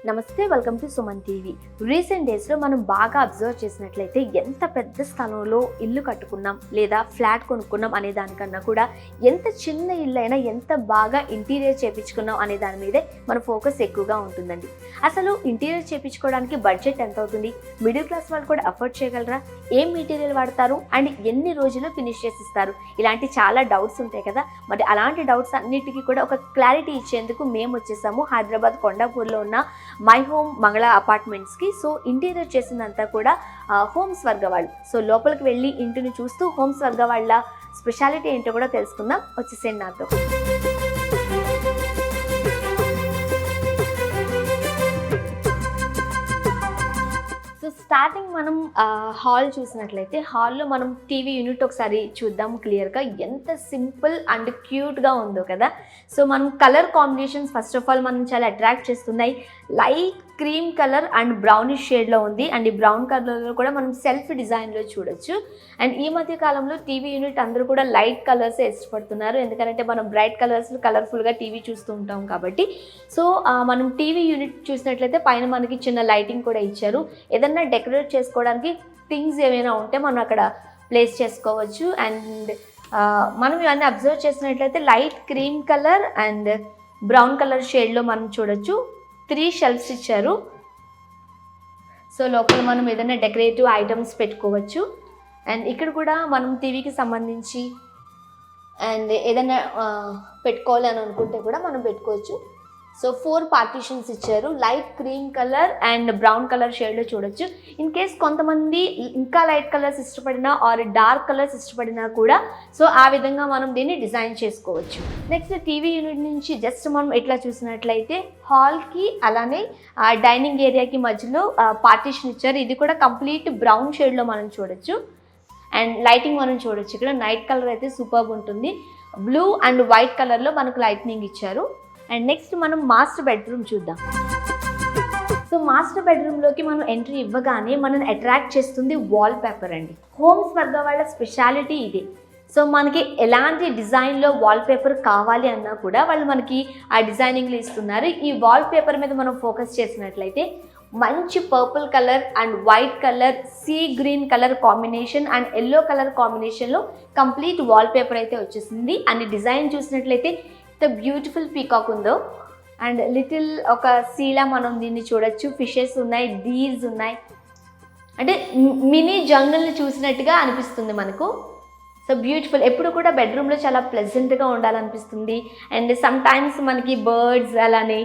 నమస్తే, welcome to Suman TV. Recent డేస్లో మనం బాగా అబ్జర్వ్ చేసినట్లయితే ఎంత పెద్ద స్థలంలో ఇల్లు కట్టుకున్నాం లేదా ఫ్లాట్ కొనుక్కున్నాం అనే దానికన్నా కూడా ఎంత చిన్న ఇల్లు అయినా ఎంత బాగా ఇంటీరియర్ చేయించుకున్నాం అనే దాని మీదే మన ఫోకస్ ఎక్కువగా ఉంటుందండి. అసలు ఇంటీరియర్ చేయించుకోవడానికి బడ్జెట్ ఎంత అవుతుంది, మిడిల్ క్లాస్ వాళ్ళు కూడా అఫోర్డ్ చేయగలరా, ఏం మెటీరియల్ వాడతారు అండ్ ఎన్ని రోజుల్లో ఫినిష్ చేసిస్తారు, ఇలాంటి చాలా డౌట్స్ ఉంటాయి కదా. మరి అలాంటి డౌట్స్ అన్నిటికీ కూడా ఒక క్లారిటీ ఇచ్చేందుకు మేము వచ్చేసాము హైదరాబాద్ కొండాపూర్లో ఉన్న మై హోమ్ మంగళ అపార్ట్మెంట్స్కి. సో ఇంటీరియర్ చేసిందంతా కూడా హోమ్ స్వర్గ వాళ్ళు. సో లోపలికి వెళ్ళి ఇంటిని చూస్తూ హోమ్ స్వర్గ వాళ్ళ స్పెషాలిటీ ఏంటో కూడా తెలుసుకుందాం. వచ్చేసేయండి నాతో. సో స్టార్టింగ్ మనం హాల్ చూసినట్లయితే హాల్లో మనం టీవీ యూనిట్ ఒకసారి చూద్దాం క్లియర్గా. ఎంత సింపుల్ అండ్ క్యూట్గా ఉందో కదా. సో మనం colour combinations first of all మనం చాలా అట్రాక్ట్ చేస్తున్నాయి. Light cream colour and brownish షేడ్లో ఉంది. అండ్ ఈ బ్రౌన్ కలర్లో కూడా మనం సెల్ఫ్ డిజైన్లో చూడొచ్చు. అండ్ ఈ మధ్య కాలంలో టీవీ యూనిట్ అందరూ కూడా లైట్ కలర్సే ఇష్టపడుతున్నారు, ఎందుకంటే మనం బ్రైట్ కలర్స్ కలర్ఫుల్గా టీవీ చూస్తూ ఉంటాం కాబట్టి. సో మనం టీవీ యూనిట్ చూసినట్లయితే పైన మనకి చిన్న లైటింగ్ కూడా ఇచ్చారు. ఏదన్నా డెకరేట్ చేసుకోవడానికి థింగ్స్ ఏమైనా ఉంటే మనం అక్కడ ప్లేస్ చేసుకోవచ్చు. అండ్ మనం ఇవన్నీ అబ్జర్వ్ చేసినట్లయితే light cream colour and brown colour షేడ్లో మనం చూడొచ్చు. 3 షెల్ఫ్స్ ఇచ్చారు. సో లోపల మనం ఏదైనా డెకరేటివ్ ఐటమ్స్ పెట్టుకోవచ్చు. అండ్ ఇక్కడ కూడా మనం టీవీకి సంబంధించి అండ్ ఏదైనా పెట్టుకోవాలి అని అనుకుంటే కూడా మనం పెట్టుకోవచ్చు. సో 4 పార్టీషన్స్ ఇచ్చారు. Light cream colour and brown colour షేడ్లో చూడొచ్చు. ఇన్ కేస్ కొంతమంది ఇంకా లైట్ కలర్స్ ఇష్టపడినా ఆర్ డార్క్ కలర్స్ ఇష్టపడినా కూడా సో ఆ విధంగా మనం దీన్ని డిజైన్ చేసుకోవచ్చు. నెక్స్ట్ టీవీ యూనిట్ నుంచి జస్ట్ మనం ఎట్లా చూసినట్లయితే హాల్కి అలానే డైనింగ్ ఏరియాకి మధ్యలో పార్టీషన్ ఇచ్చారు. ఇది కూడా కంప్లీట్ బ్రౌన్ షేడ్లో మనం చూడొచ్చు. అండ్ లైటింగ్ మనం చూడొచ్చు. ఇక్కడ నైట్ కలర్ అయితే సూపర్బ్ ఉంటుంది. బ్లూ అండ్ వైట్ కలర్లో మనకు లైట్నింగ్ ఇచ్చారు. అండ్ నెక్స్ట్ మనం మాస్టర్ బెడ్రూమ్ చూద్దాం. సో మాస్టర్ బెడ్రూమ్లోకి మనం ఎంట్రీ ఇవ్వగానే మనం అట్రాక్ట్ చేస్తుంది వాల్ పేపర్ అండి. హోమ్ స్వర్గ వాళ్ళ స్పెషాలిటీ ఇదే. సో మనకి ఎలాంటి డిజైన్లో వాల్ పేపర్ కావాలి అన్నా కూడా వాళ్ళు మనకి ఆ డిజైనింగ్లో ఇస్తున్నారు. ఈ వాల్ పేపర్ మీద మనం ఫోకస్ చేసినట్లయితే మంచి purple colour and white colour, sea green colour combination and yellow colour కాంబినేషన్లో కంప్లీట్ వాల్ పేపర్ అయితే వచ్చేసింది. అండ్ డిజైన్ చూసినట్లయితే ఎంత బ్యూటిఫుల్ పీకాక్ ఉందో. అండ్ లిటిల్ ఒక సీలా మనం దీన్ని చూడొచ్చు. ఫిషెస్ ఉన్నాయి, డీర్స్ ఉన్నాయి. అంటే మినీ జంగల్ని చూసినట్టుగా అనిపిస్తుంది మనకు. So beautiful. ఎప్పుడు కూడా బెడ్రూమ్లో చాలా ప్లెజెంట్గా ఉండాలనిపిస్తుంది. అండ్ సమ్ టైమ్స్ మనకి బర్డ్స్ అలానే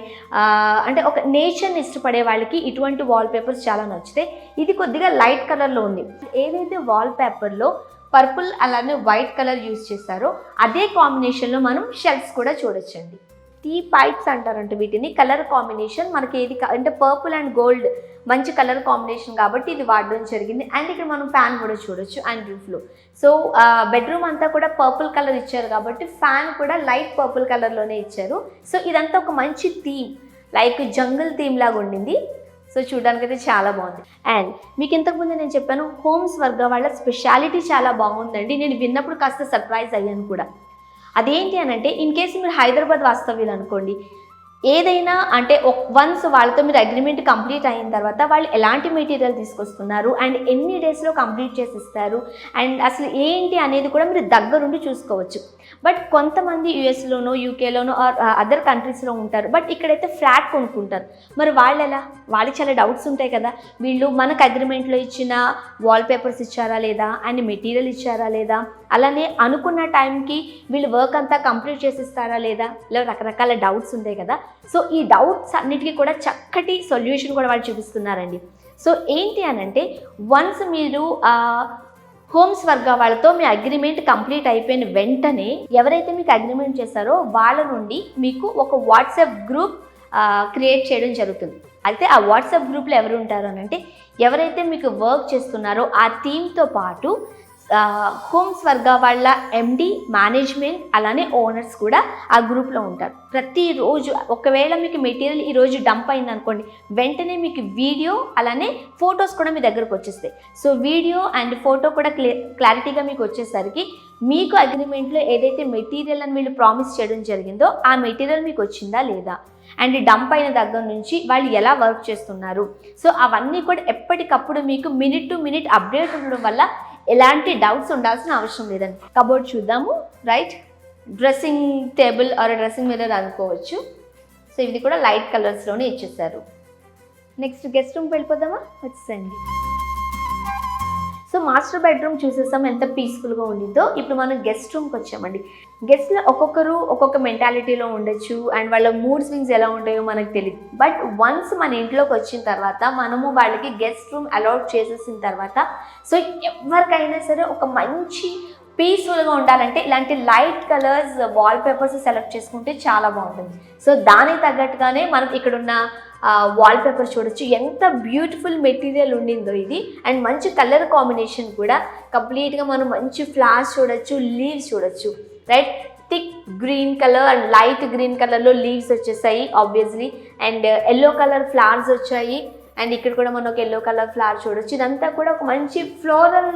అంటే ఒక నేచర్ని ఇష్టపడే వాళ్ళకి ఇటువంటి వాల్ పేపర్స్ చాలా నచ్చుతాయి. ఇది కొద్దిగా లైట్ కలర్లో ఉంది. ఏదైతే వాల్ పేపర్లో పర్పుల్ అలానే వైట్ కలర్ యూజ్ చేస్తారో అదే కాంబినేషన్లో మనం షెల్ఫ్స్ కూడా చూడొచ్చండి. టీ పైప్స్ అంటారంట వీటిని. కలర్ కాంబినేషన్ మనకి ఏది అంటే పర్పుల్ అండ్ గోల్డ్ మంచి కలర్ కాంబినేషన్ కాబట్టి ఇది వాడడం జరిగింది. అండ్ ఇక్కడ మనం ఫ్యాన్ కూడా చూడొచ్చు అండ్ రూఫ్లో. సో బెడ్రూమ్ అంతా కూడా పర్పుల్ కలర్ ఇచ్చారు కాబట్టి ఫ్యాన్ కూడా లైట్ పర్పుల్ కలర్లోనే ఇచ్చారు. సో ఇదంతా ఒక మంచి థీమ్, లైక్ జంగల్ థీమ్ లాగా ఉండింది. సో చూడడానికి అయితే చాలా బాగుంది. అండ్ మీకు ఇంతకుముందు నేను చెప్పాను హోమ్ స్వర్గ వాళ్ళ స్పెషాలిటీ చాలా బాగుందండి. నేను విన్నప్పుడు కాస్త సర్ప్రైజ్ అయ్యాను కూడా. అదేంటి అని అంటే ఇన్ కేసు మీరు హైదరాబాద్ వాస్తవ్యులు అనుకోండి, ఏదైనా అంటే వన్స్ వాళ్ళతో మీరు అగ్రిమెంట్ కంప్లీట్ అయిన తర్వాత వాళ్ళు ఎలాంటి మెటీరియల్ తీసుకొస్తున్నారు అండ్ ఎన్ని డేస్లో కంప్లీట్ చేసి ఇస్తారు అండ్ అసలు ఏంటి అనేది కూడా మీరు దగ్గరుండి చూసుకోవచ్చు. బట్ కొంతమంది యూఎస్లోనో యూకేలోనో ఆర్ అదర్ కంట్రీస్లో ఉంటారు. బట్ ఇక్కడైతే ఫ్లాట్ కొనుక్కుంటారు. మరి వాళ్ళు ఎలా, వాళ్ళకి చాలా డౌట్స్ ఉంటాయి కదా. వీళ్ళు మనకు అగ్రిమెంట్లో ఇచ్చిన వాల్ పేపర్స్ ఇచ్చారా లేదా అండ్ మెటీరియల్ ఇచ్చారా లేదా, అలానే అనుకున్న టైంకి వీళ్ళు వర్క్ అంతా కంప్లీట్ చేసిస్తారా లేదా, ఇలా రకరకాల డౌట్స్ ఉంటాయి కదా. సో ఈ డౌట్స్ అన్నిటికీ కూడా చక్కటి సొల్యూషన్ కూడా వాళ్ళు చూపిస్తున్నారండి. సో ఏంటి అని అంటే వన్స్ మీరు హోమ్ స్వర్గ వాళ్ళతో మీ అగ్రిమెంట్ కంప్లీట్ అయిపోయిన వెంటనే ఎవరైతే మీకు అగ్రిమెంట్ చేస్తారో వాళ్ళ నుండి మీకు ఒక వాట్సాప్ గ్రూప్ క్రియేట్ చేయడం జరుగుతుంది. అయితే ఆ వాట్సాప్ గ్రూప్లో ఎవరు ఉంటారు అని అంటే ఎవరైతే మీకు వర్క్ చేస్తున్నారో ఆ టీంతో పాటు హోమ్ స్వర్గ వాళ్ళ ఎండి, మేనేజ్మెంట్ అలానే ఓనర్స్ కూడా ఆ గ్రూప్లో ఉంటారు. ప్రతిరోజు ఒకవేళ మీకు మెటీరియల్ ఈరోజు డంప్ అయింది అనుకోండి, వెంటనే మీకు వీడియో అలానే ఫొటోస్ కూడా మీ దగ్గరకు వచ్చేస్తాయి. సో వీడియో అండ్ ఫోటో కూడా క్లారిటీగా మీకు వచ్చేసరికి మీకు అగ్రిమెంట్లో ఏదైతే మెటీరియల్ అని వీళ్ళు ప్రామిస్ చేయడం జరిగిందో ఆ మెటీరియల్ మీకు వచ్చిందా లేదా, అండ్ డంప్ అయిన దగ్గర నుంచి వాళ్ళు ఎలా వర్క్ చేస్తున్నారు, సో అవన్నీ కూడా ఎప్పటికప్పుడు మీకు మినిట్ టు మినిట్ అప్డేట్ ఉండడం వల్ల ఎలాంటి డౌట్స్ ఉండాల్సిన అవసరం లేదండి. కబోర్డ్ చూద్దాము. Right, dressing table or dressing mirror అనుకోవచ్చు. సో ఇది కూడా లైట్ కలర్స్లోనే ఇచ్చేసారు. నెక్స్ట్ గెస్ట్ రూమ్కి వెళ్ళిపోదామా, వచ్చేసండి. సో మాస్టర్ బెడ్రూమ్ చూసేసాం ఎంత పీస్ఫుల్గా ఉండిందో. ఇప్పుడు మనం గెస్ట్ రూమ్కి వచ్చామండి. గెస్ట్లో ఒక్కొక్కరు ఒక్కొక్క మెంటాలిటీలో ఉండొచ్చు అండ్ వాళ్ళ మూడ్ స్వింగ్స్ ఎలా ఉంటాయో మనకు తెలియదు. బట్ వన్స్ మన ఇంట్లోకి వచ్చిన తర్వాత మనము వాళ్ళకి గెస్ట్ రూమ్ అలౌట్ చేసేసిన తర్వాత సో ఎవరికైనా సరే ఒక మంచి పీస్ఫుల్గా ఉండాలంటే ఇలాంటి light colours wall papers select చేసుకుంటే చాలా బాగుంటుంది. సో దానికి తగ్గట్టుగానే మనం ఇక్కడున్న వాల్ పేపర్ చూడొచ్చు, ఎంత బ్యూటిఫుల్ మెటీరియల్ ఉండిందో ఇది. అండ్ మంచి కలర్ కాంబినేషన్ కూడా కంప్లీట్గా మనం మంచి ఫ్లవర్స్ చూడొచ్చు, లీవ్స్ చూడొచ్చు. Right, thick green colour and light green కలర్లో లీవ్స్ వచ్చేసాయి obviously. And yellow colour flowers వచ్చాయి. అండ్ ఇక్కడ కూడా మనం ఒక ఎల్లో కలర్ ఫ్లవర్ చూడొచ్చు. ఇదంతా కూడా ఒక మంచి ఫ్లోరల్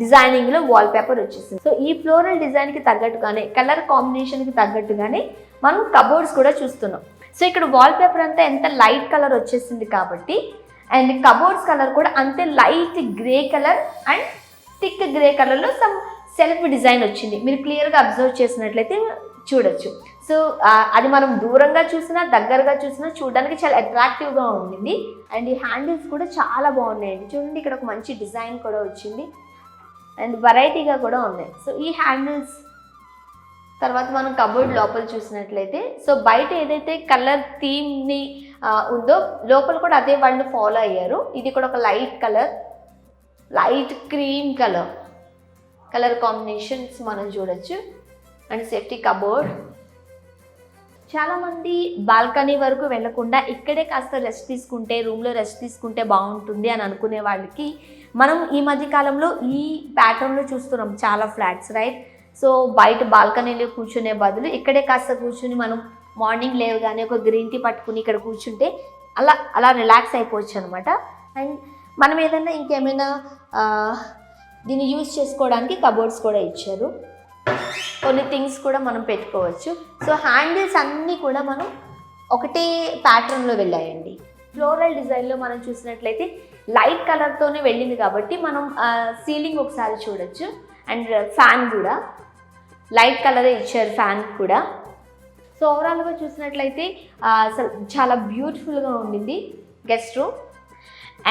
డిజైనింగ్లో వాల్ పేపర్ వచ్చేసింది. సో ఈ ఫ్లోరల్ డిజైన్కి తగ్గట్టుగానే కలర్ కాంబినేషన్కి తగ్గట్టుగానే మనం కబోర్డ్స్ కూడా చూస్తున్నాం. సో ఇక్కడ వాల్ పేపర్ అంతా ఎంత లైట్ కలర్ వచ్చేసింది కాబట్టి అండ్ కబోర్డ్స్ కలర్ కూడా అంతే light grey colour and thick grey కలర్లో సమ్ సెల్ఫ్ డిజైన్ వచ్చింది. మీరు క్లియర్గా అబ్జర్వ్ చేసినట్లయితే చూడొచ్చు. సో అది మనం దూరంగా చూసినా దగ్గరగా చూసినా చూడడానికి చాలా అట్రాక్టివ్గా ఉండింది. అండ్ ఈ హ్యాండిల్స్ కూడా చాలా బాగున్నాయండి. చూడండి, ఇక్కడ ఒక మంచి డిజైన్ కూడా వచ్చింది అండ్ వెరైటీగా కూడా ఉన్నాయి. సో ఈ హ్యాండిల్స్ తర్వాత మనం కబోర్డ్ లోపల చూసినట్లయితే సో బయట ఏదైతే కలర్ థీమ్ని ఉందో లోపల కూడా అదే వాళ్ళు ఫాలో అయ్యారు. ఇది కూడా ఒక light colour, light cream colour combinations మనం చూడొచ్చు. And safety cupboard. చాలామంది బాల్కనీ వరకు వెళ్లకుండా ఇక్కడే కాస్త రెస్ట్ తీసుకుంటే, రూమ్లో రెస్ట్ తీసుకుంటే బాగుంటుంది అని అనుకునే వాళ్ళకి మనం ఈ మధ్య కాలంలో ఈ ప్యాటర్న్లో చూస్తున్నాం చాలా ఫ్లాట్స్. రైట్, సో బయట బాల్కనీలో కూర్చునే బదులు ఇక్కడే కాస్త కూర్చుని మనం మార్నింగ్ లేవగానే ఒక గ్రీన్ టీ పట్టుకుని ఇక్కడ కూర్చుంటే అలా రిలాక్స్ అయిపోవచ్చు అనమాట. అండ్ మనం ఏదైనా ఇంకేమైనా దీన్ని యూజ్ చేసుకోవడానికి కబోర్డ్స్ కూడా ఇచ్చారు. కొన్ని థింగ్స్ కూడా మనం పెట్టుకోవచ్చు. సో హ్యాండిల్స్ అన్నీ కూడా మనం ఒకటే ప్యాటర్న్లో వెళ్ళాయండి. ఫ్లోరల్ డిజైన్లో మనం చూసినట్లయితే లైట్ కలర్తోనే వెళ్ళింది కాబట్టి మనం సీలింగ్ ఒకసారి చూడొచ్చు. అండ్ ఫ్యాన్ కూడా లైట్ కలరే ఇచ్చారు, ఫ్యాన్ కూడా. సో ఓవరాల్గా చూసినట్లయితే అసలు చాలా బ్యూటిఫుల్గా ఉండింది guest room.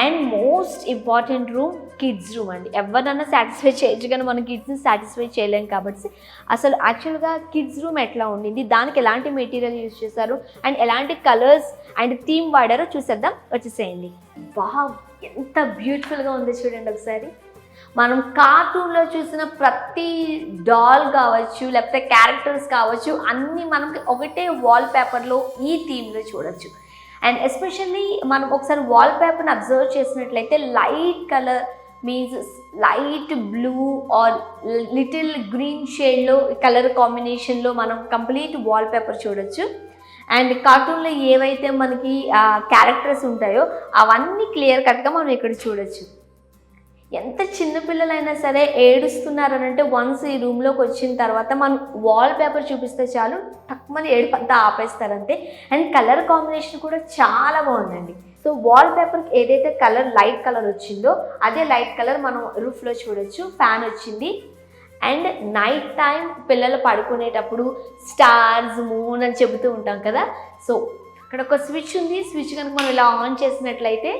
And most important room kids room అండి. ఎవరినన్నా సాటిస్ఫై చేయొచ్చు కానీ మనం కిడ్స్ని సాటిస్ఫై చేయలేం కాబట్టి అసలు యాక్చువల్గా కిడ్స్ రూమ్ ఎట్లా ఉండింది, దానికి ఎలాంటి మెటీరియల్ యూజ్ చేశారు అండ్ ఎలాంటి కలర్స్ అండ్ థీమ్ వాడారో చూసేద్దాం, వచ్చేసేయండి. వావ్, ఎంత బ్యూటిఫుల్గా ఉంది చూడండి ఒకసారి. మనం కార్టూన్లో చూసిన ప్రతి డాల్ కావచ్చు లేకపోతే క్యారెక్టర్స్ కావచ్చు అన్నీ మనకి ఒకటే వాల్ పేపర్లో ఈ థీమ్లో చూడొచ్చు. అండ్ ఎస్పెషల్లీ మనం ఒకసారి వాల్ పేపర్ని అబ్జర్వ్ చేసినట్లయితే light colour means light blue or little green షేడ్లో కలర్ కాంబినేషన్లో మనం కంప్లీట్ వాల్ పేపర్ చూడొచ్చు. అండ్ కార్టూన్లో ఏవైతే మనకి క్యారెక్టర్స్ ఉంటాయో అవన్నీ క్లియర్ కట్గా మనం ఇక్కడ చూడొచ్చు. ఎంత చిన్నపిల్లలైనా సరే ఏడుస్తున్నారనంటే వన్స్ ఈ రూమ్లోకి వచ్చిన తర్వాత మనం వాల్ పేపర్ చూపిస్తే చాలు తక్కువని ఏడుపంతా ఆపేస్తారంతే. అండ్ కలర్ కాంబినేషన్ కూడా చాలా బాగుందండి. సో వాల్ పేపర్కి ఏదైతే కలర్ లైట్ కలర్ వచ్చిందో అదే లైట్ కలర్ మనం రూఫ్లో చూడొచ్చు. ఫ్యాన్ వచ్చింది. అండ్ నైట్ టైం పిల్లలు పడుకునేటప్పుడు స్టార్స్ మూన్ అని చెబుతూ ఉంటాం కదా, సో అక్కడ ఒక స్విచ్ ఉంది. స్విచ్ కనుక మనం ఇలా ఆన్ చేసినట్లయితే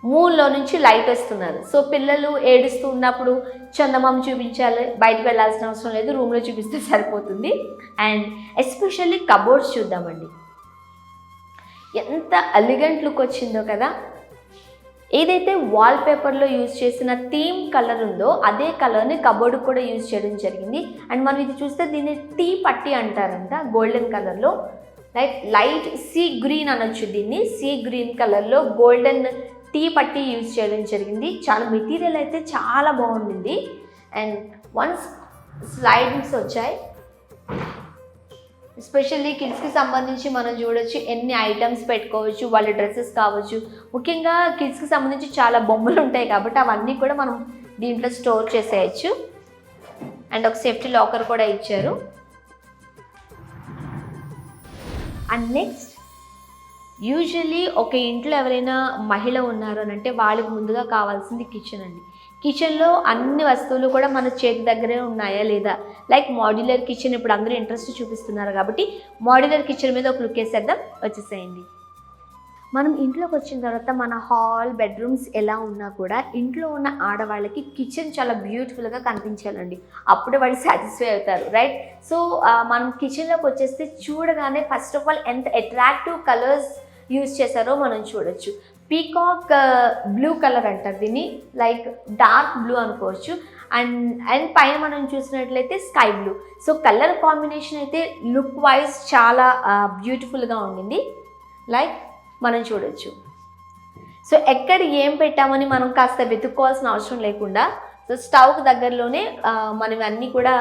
మూన్లో నుంచి లైట్ వస్తున్నారు. సో పిల్లలు ఏడుస్తూ ఉన్నప్పుడు చందమామ చూపించాలి, బయటకు వెళ్ళాల్సిన అవసరం లేదు, రూమ్లో చూపిస్తే సరిపోతుంది. అండ్ ఎస్పెషల్లీ కబోర్డ్స్ చూద్దామండి, ఎంత ఎలిగెంట్ లుక్ వచ్చిందో కదా. ఏదైతే వాల్ పేపర్లో యూజ్ చేసిన థీమ్ కలర్ ఉందో అదే కలర్ని కబోర్డ్ కూడా యూజ్ చేయడం జరిగింది. అండ్ మనం ఇది చూస్తే దీన్ని టీ పట్టి అంటారంట, గోల్డెన్ కలర్లో. లైట్ సీ గ్రీన్ అనొచ్చు దీన్ని. సీ గ్రీన్ కలర్లో గోల్డెన్ టీ పట్టి యూజ్ చేయడం జరిగింది. చాలా మెటీరియల్ అయితే చాలా బాగుండింది. అండ్ వన్స్ స్లైడింగ్స్ వచ్చాయి. ఎస్పెషల్లీ కిడ్స్కి సంబంధించి మనం చూడొచ్చు ఎన్ని ఐటమ్స్ పెట్టుకోవచ్చు, వాళ్ళ డ్రెస్సెస్ కావచ్చు. ముఖ్యంగా కిడ్స్కి సంబంధించి చాలా బొమ్మలు ఉంటాయి కాబట్టి అవన్నీ కూడా మనం దీంట్లో స్టోర్ చేసేయచ్చు. అండ్ ఒక సేఫ్టీ లాకర్ కూడా ఇచ్చారు. అండ్ నెక్స్ట్ యూజువల్లీ ఒక ఇంట్లో ఎవరైనా మహిళ ఉన్నారు అని అంటే వాళ్ళకి ముందుగా కావాల్సింది కిచెన్ అండి. కిచెన్లో అన్ని వస్తువులు కూడా మన చేతి దగ్గరే ఉన్నాయా లేదా, లైక్ మాడ్యులర్ కిచెన్ ఇప్పుడు అందరూ ఇంట్రెస్ట్ చూపిస్తున్నారు కాబట్టి మాడ్యులర్ కిచెన్ మీద ఒక లుక్ వేసేద్దాం, వచ్చేసేయండి. మనం ఇంట్లోకి వచ్చిన తర్వాత మన హాల్ బెడ్రూమ్స్ ఎలా ఉన్నా కూడా ఇంట్లో ఉన్న ఆడవాళ్ళకి కిచెన్ చాలా బ్యూటిఫుల్గా కనిపించాలండి, అప్పుడే వాళ్ళు సాటిస్ఫై అవుతారు, రైట్? సో మనం కిచెన్లోకి వచ్చేస్తే చూడగానే ఫస్ట్ ఆఫ్ ఆల్ ఎంత అట్రాక్టివ్ కలర్స్ యూజ్ చేశారో మనం చూడొచ్చు. పీకాక్ బ్లూ కలర్ అంటారు దీన్ని, లైక్ డార్క్ బ్లూ అనుకోవచ్చు. అండ్ పైన మనం చూసినట్లయితే sky blue. So colour combination అయితే లుక్ వైజ్ చాలా బ్యూటిఫుల్గా ఉండింది, లైక్ మనం చూడొచ్చు. సో ఎక్కడ ఏం పెట్టామని మనం కాస్త వెతుక్కోవాల్సిన అవసరం లేకుండా సో స్టవ్కి దగ్గరలోనే మనం అన్నీ కూడా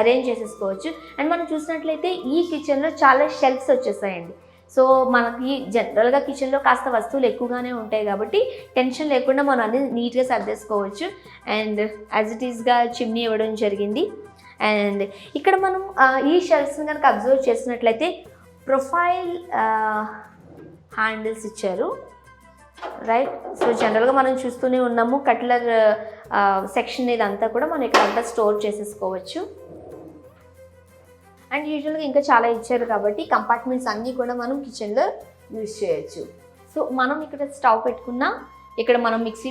అరేంజ్ చేసేసుకోవచ్చు. అండ్ మనం చూసినట్లయితే ఈ కిచెన్లో చాలా షెల్ఫ్స్ వచ్చేసాయండి. సో మనకి జనరల్గా కిచెన్లో కాస్త వస్తువులు ఎక్కువగానే ఉంటాయి కాబట్టి టెన్షన్ లేకుండా మనం అన్ని నీట్గా సర్దేసుకోవచ్చు. అండ్ యాజ్ ఇట్ ఈస్గా చిమ్నీ ఇవ్వడం జరిగింది. అండ్ ఇక్కడ మనం ఈ షెల్ఫ్స్ని కనుక అబ్జర్వ్ చేసినట్లయితే ప్రొఫైల్ హ్యాండిల్స్ ఇచ్చారు, రైట్? సో జనరల్గా మనం చూస్తూనే ఉన్నాము కట్లర్ సెక్షన్ ఇదంతా కూడా మనం ఇక్కడంతా స్టోర్ చేసేసుకోవచ్చు. అండ్ యూజువల్గా ఇంకా చాలా ఇచ్చారు కాబట్టి కంపార్ట్మెంట్స్ అన్నీ కూడా మనం కిచెన్లో యూజ్ చేయొచ్చు. సో మనం ఇక్కడ స్టవ్ పెట్టుకున్నా ఇక్కడ మనం మిక్సీ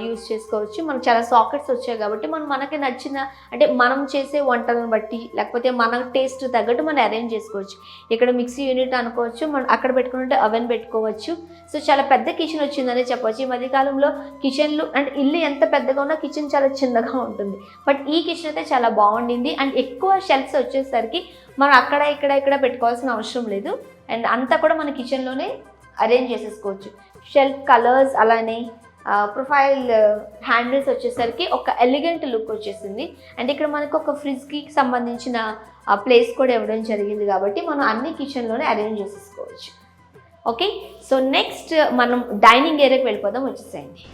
యూజ్ చేసుకోవచ్చు. మనకు చాలా సాకెట్స్ వచ్చాయి కాబట్టి మనకి నచ్చిన అంటే మనం చేసే వంటలను బట్టి లేకపోతే మన టేస్ట్ తగ్గట్టు మనం అరేంజ్ చేసుకోవచ్చు. ఇక్కడ మిక్సీ యూనిట్ అనుకోవచ్చు, మనం అక్కడ పెట్టుకుంటే అవెన్ పెట్టుకోవచ్చు. సో చాలా పెద్ద కిచెన్ వచ్చిందనే చెప్పవచ్చు. ఈ మధ్యకాలంలో కిచెన్లు అంటే ఇల్లు ఎంత పెద్దగా ఉన్నా కిచెన్ చాలా చిన్నగా ఉంటుంది, బట్ ఈ కిచెన్ అయితే చాలా బాగుండింది. అండ్ ఎక్కువ షెల్ఫ్స్ వచ్చేసరికి మనం అక్కడ ఇక్కడ పెట్టుకోవాల్సిన అవసరం లేదు. అండ్ అంతా కూడా మన కిచెన్లోనే అరేంజ్ చేసేసుకోవచ్చు. షెల్ఫ్ కలర్స్ అలానే ప్రొఫైల్ హ్యాండిల్స్ వచ్చేసరికి ఒక ఎలిగెంట్ లుక్ వచ్చేసింది. అండ్ ఇక్కడ మనకు ఒక ఫ్రిడ్జ్కి సంబంధించిన ప్లేస్ కూడా ఇవ్వడం జరిగింది కాబట్టి మనం అన్ని కిచెన్లోనే అరేంజ్ చేసేసుకోవచ్చు. ఓకే, సో నెక్స్ట్ మనం డైనింగ్ ఏరియాకి వెళ్ళిపోదాం, వచ్చేసేయండి.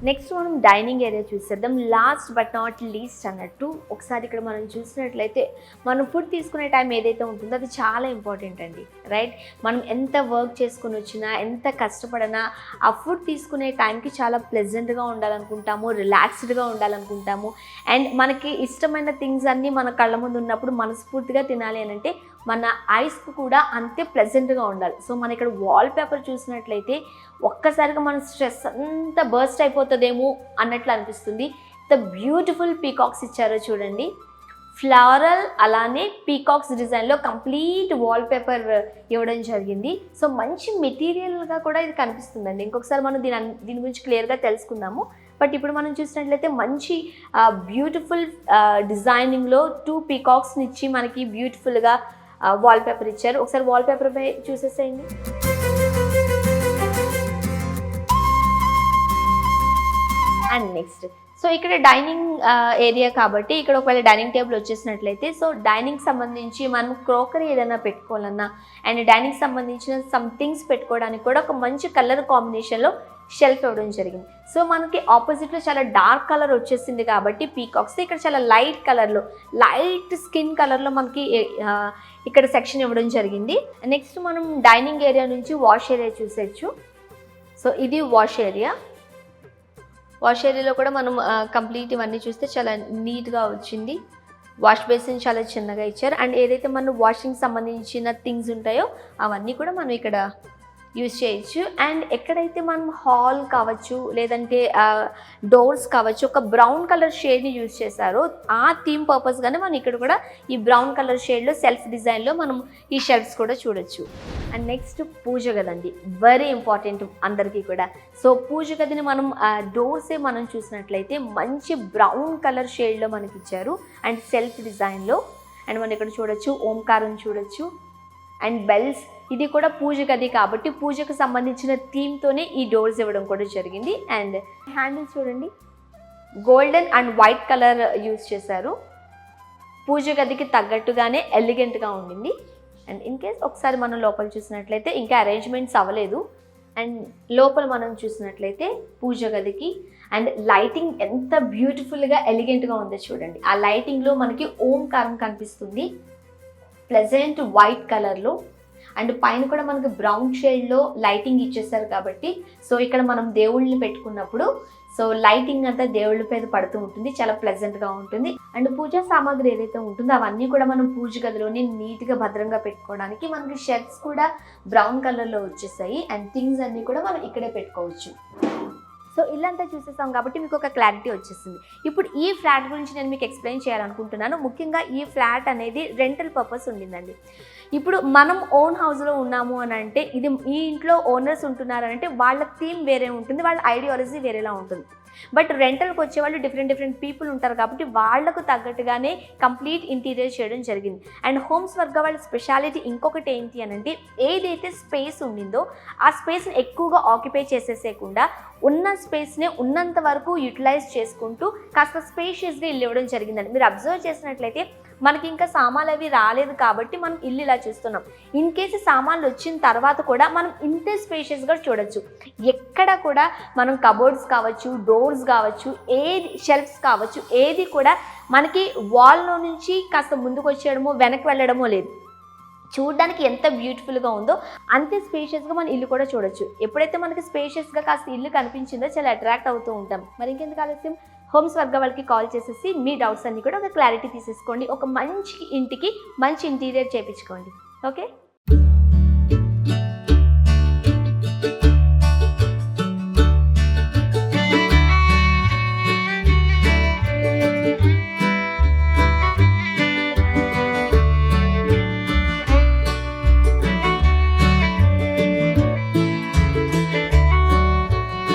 నెక్స్ట్ మనం డైనింగ్ ఏరియా చూసేద్దాం. లాస్ట్ బట్ నాట్ లీస్ట్ అన్నట్టు ఒకసారి ఇక్కడ మనం చూసినట్లయితే మనం ఫుడ్ తీసుకునే టైం ఏదైతే ఉంటుందో అది చాలా ఇంపార్టెంట్ అండి, రైట్? మనం ఎంత వర్క్ చేసుకుని వచ్చినా ఎంత కష్టపడినా ఆ ఫుడ్ తీసుకునే టైంకి చాలా ప్లెజెంట్గా ఉండాలనుకుంటాము, రిలాక్స్డ్గా ఉండాలనుకుంటాము. అండ్ మనకి ఇష్టమైన థింగ్స్ అన్నీ మన కళ్ళ ముందు ఉన్నప్పుడు మనస్ఫూర్తిగా తినాలి అని అంటే మన ఐస్కి కూడా అంతే ప్లెజెంట్గా ఉండాలి. సో మన ఇక్కడ వాల్ పేపర్ చూసినట్లయితే ఒక్కసారిగా మన స్ట్రెస్ అంతా బర్స్ట్ అయిపోతుందేమో అన్నట్లు అనిపిస్తుంది. ద బ్యూటిఫుల్ పీకాక్స్ ఇచ్చారో చూడండి, ఫ్లవరల్ అలానే పీకాక్స్ డిజైన్లో కంప్లీట్ వాల్ పేపర్ ఇవ్వడం జరిగింది. సో మంచి మెటీరియల్గా కూడా ఇది కనిపిస్తుందండి. ఇంకొకసారి మనం దీని గురించి క్లియర్గా తెలుసుకుందాము. బట్ ఇప్పుడు మనం చూసినట్లయితే మంచి బ్యూటిఫుల్ డిజైనింగ్లో 2 పీకాక్స్ని ఇచ్చి మనకి బ్యూటిఫుల్గా వాల్ పేపర్ ఇచ్చారు. ఒకసారి వాల్ పేపర్ పై చూసేసేయండి. అండ్ నెక్స్ట్ సో ఇక్కడ డైనింగ్ ఏరియా కాబట్టి ఇక్కడ ఒకవేళ డైనింగ్ టేబుల్ వచ్చేసినట్లయితే సో డైనింగ్ సంబంధించి మనం క్రోకరీ ఏదైనా పెట్టుకోవాలన్నా అండ్ డైనింగ్ సంబంధించిన సమ్ థింగ్స్ పెట్టుకోవడానికి కూడా ఒక మంచి కలర్ కాంబినేషన్లో షెల్ఫ్ ఇవ్వడం జరిగింది. సో మనకి ఆపోజిట్లో చాలా డార్క్ కలర్ వచ్చేసింది కాబట్టి పీకాక్స్ ఇక్కడ చాలా లైట్ కలర్లో లైట్ స్కిన్ కలర్లో మనకి ఇక్కడ సెక్షన్ ఇవ్వడం జరిగింది. నెక్స్ట్ మనం డైనింగ్ ఏరియా నుంచి వాష్ ఏరియా చూసేయచ్చు. సో ఇది వాష్ ఏరియా. వాష్ ఏరియాలో కూడా మనం కంప్లీట్ ఇవన్నీ చూస్తే చాలా నీట్గా వచ్చింది. వాష్ బేసిన్ చాలా చిన్నగా ఇచ్చారు. అండ్ ఏదైతే మనం వాషింగ్ సంబంధించిన థింగ్స్ ఉంటాయో అవన్నీ కూడా మనం ఇక్కడ యూజ్ చేయొచ్చు. అండ్ ఎక్కడైతే మనం హాల్ కావచ్చు లేదంటే డోర్స్ కావచ్చు ఒక బ్రౌన్ కలర్ షేడ్ని యూజ్ చేశారో ఆ థీమ్ పర్పస్గానే మనం ఇక్కడ కూడా ఈ బ్రౌన్ కలర్ షేడ్లో సెల్ఫ్ డిజైన్లో మనం ఈ షెల్ఫ్స్ కూడా చూడొచ్చు. అండ్ నెక్స్ట్ పూజ గది అండి, వెరీ ఇంపార్టెంట్ అందరికీ కూడా. సో పూజ గదిని మనం డోర్సే మనం చూసినట్లయితే మంచి బ్రౌన్ కలర్ షేడ్లో మనకి ఇచ్చారు అండ్ సెల్ఫ్ డిజైన్లో. అండ్ మనం ఇక్కడ చూడొచ్చు ఓంకారం చూడొచ్చు అండ్ బెల్స్. ఇది కూడా పూజ గది కాబట్టి పూజకు సంబంధించిన థీమ్తోనే ఈ డోర్స్ ఇవ్వడం కూడా జరిగింది. అండ్ హ్యాండిల్స్ చూడండి, golden and white colour use చేశారు. పూజ గదికి తగ్గట్టుగానే ఎలిగెంట్గా ఉండింది. అండ్ ఇన్ కేస్ ఒకసారి మనం లోపల చూసినట్లయితే ఇంకా అరేంజ్మెంట్స్ అవ్వలేదు. అండ్ లోపల మనం చూసినట్లయితే పూజ గదికి అండ్ లైటింగ్ ఎంత బ్యూటిఫుల్గా ఎలిగెంట్గా ఉందో చూడండి. ఆ లైటింగ్లో మనకి ఓంకారం కనిపిస్తుంది ప్లెజెంట్ వైట్ కలర్లో. అండ్ పైన కూడా మనకి బ్రౌన్ షేడ్లో లైటింగ్ ఇచ్చేస్తారు కాబట్టి సో ఇక్కడ మనం దేవుళ్ళని పెట్టుకున్నప్పుడు సో లైటింగ్ అంతా దేవుళ్ళ మీద పడుతూ ఉంటుంది, చాలా ప్లెజెంట్గా ఉంటుంది. అండ్ పూజా సామాగ్రి ఏదైతే ఉంటుందో అవన్నీ కూడా మనం పూజ గదిలోనే నీట్గా భద్రంగా పెట్టుకోవడానికి మనకి షెల్ఫ్స్ కూడా బ్రౌన్ కలర్లో వచ్చేసాయి. అండ్ థింగ్స్ అన్నీ కూడా మనం ఇక్కడే పెట్టుకోవచ్చు. సో ఇల్లంతా చూసేసాం కాబట్టి మీకు ఒక క్లారిటీ వచ్చేసింది. ఇప్పుడు ఈ ఫ్లాట్ గురించి నేను మీకు ఎక్స్ప్లెయిన్ చేయాలనుకుంటున్నాను. ముఖ్యంగా ఈ ఫ్లాట్ అనేది రెంటల్ పర్పస్ ఉండిందండి. ఇప్పుడు మనం ఓన్ హౌస్లో ఉన్నాము అని అంటే ఇది ఈ ఇంట్లో ఓనర్స్ ఉంటున్నారు అంటే వాళ్ళ థీమ్ వేరే ఉంటుంది, వాళ్ళ ఐడియాలజీ వేరేలా ఉంటుంది. బట్ రెంటల్కి వచ్చే వాళ్ళు డిఫరెంట్ పీపుల్ ఉంటారు కాబట్టి వాళ్లకు తగ్గట్టుగానే కంప్లీట్ ఇంటీరియర్ చేయడం జరిగింది. అండ్ హోమ్స్ వర్గా వాళ్ళ స్పెషాలిటీ ఇంకొకటి ఏంటి అని అంటే ఏదైతే స్పేస్ ఉండిందో ఆ స్పేస్ని ఎక్కువగా ఆక్యుపై చేసేసేయకుండా ఉన్న స్పేస్ని ఉన్నంత వరకు యూటిలైజ్ చేసుకుంటూ కాస్త స్పేషియస్గా ఇల్లు ఇవ్వడం జరిగిందండి. మీరు అబ్జర్వ్ చేసినట్లయితే మనకి ఇంకా సామాన్లు అవి రాలేదు కాబట్టి మనం ఇల్లు ఇలా చూస్తున్నాం. ఇన్ కేసు సామాన్లు వచ్చిన తర్వాత కూడా మనం ఇంతే స్పేషియస్గా చూడొచ్చు. ఎక్కడ కూడా మనం కబోర్డ్స్ కావచ్చు, డోర్స్ కావచ్చు, ఏది షెల్ఫ్స్ కావచ్చు, ఏది కూడా మనకి వాల్లో నుంచి కాస్త ముందుకు వచ్చేయడమో వెనక్కి వెళ్ళడమో లేదు. చూడడానికి ఎంత బ్యూటిఫుల్గా ఉందో అంతే స్పేషియస్గా మన ఇల్లు కూడా చూడొచ్చు. ఎప్పుడైతే మనకి స్పేషియస్గా కాస్త ఇల్లు కనిపించిందో చాలా అట్రాక్ట్ అవుతూ ఉంటాం. మరి ఇంకెందుకు ఆలస్యం, హోమ్స్ వర్గ వాళ్ళకి కాల్ చేసేసి మీ డౌట్స్ అన్నీ కూడా ఒక క్లారిటీ తీసేసుకోండి. ఒక మంచి ఇంటికి మంచి ఇంటీరియర్ చేయించుకోండి. ఓకే.